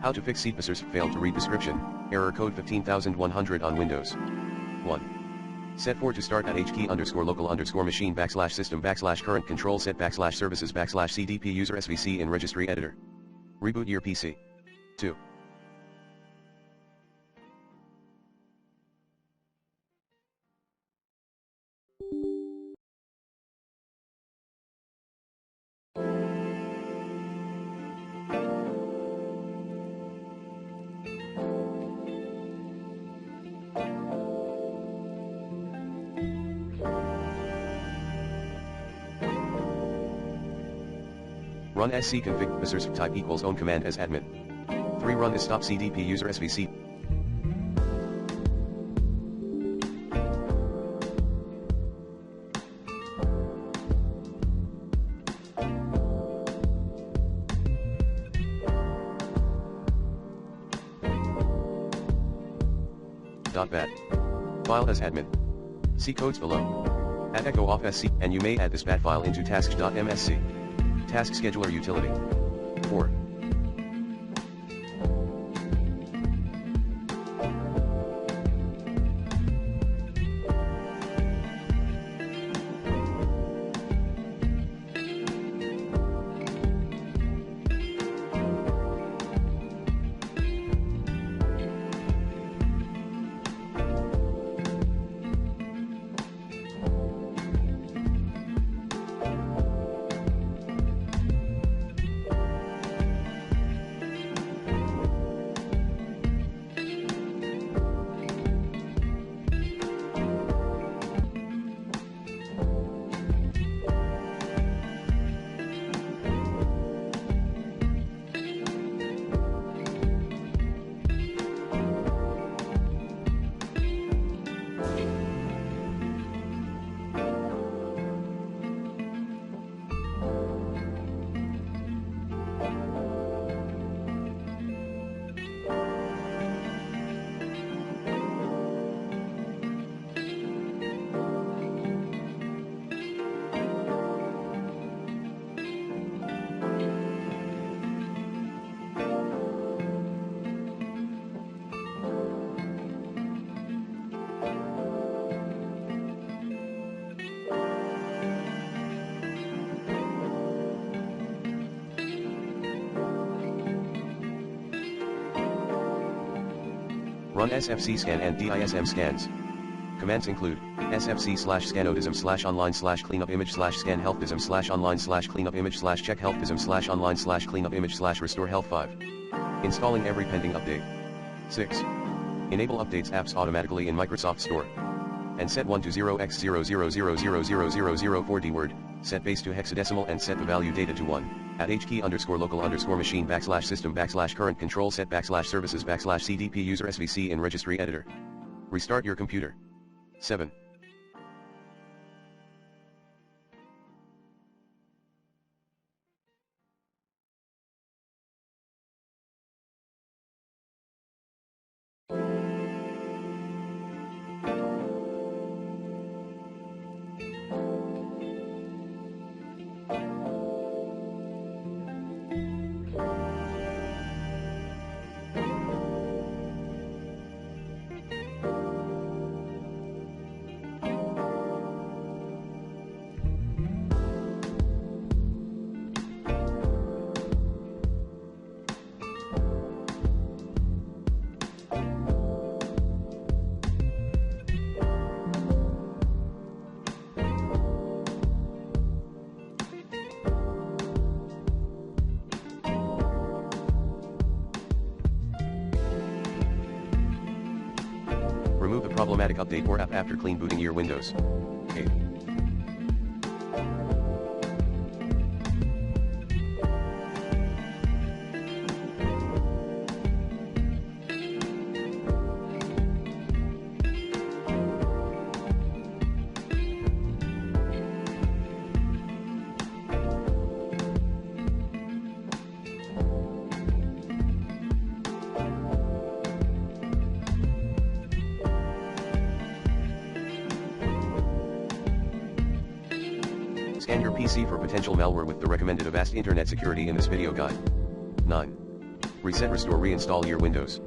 How to fix CDpusersvc failed to read description, error code 15100 on Windows. 1. Set 4 to start at hkey_local_machine /system/current control set /services /cdpusersvc in registry editor. Reboot your PC. 2. Run scconfig pusersvc type equals own command as admin. 3. Run is stop CDpusersvc. .bat. File as admin. See codes below. Add echo off sc, and you may add this bat file into tasks.msc. Task Scheduler Utility. 4. Run sfc scan and dism scans. Commands include sfc/scanodism/online/cleanup image /scan healthdism/online/cleanup image /check healthdism/online/cleanup image /restore health. 5. Installing every pending update. 6. Enable updates apps automatically in Microsoft Store. And set 1 to 0x00000004 dword, set base to hexadecimal and set the value data to 1. At hkey_local_machine /system /current control set /services /cdpusersvc in registry editor. Restart your computer. 7. Remove the problematic update or app after clean booting your Windows. 8. Scan your PC for potential malware with the recommended Avast Internet Security in this video guide. 9. Reset, restore, reinstall your Windows.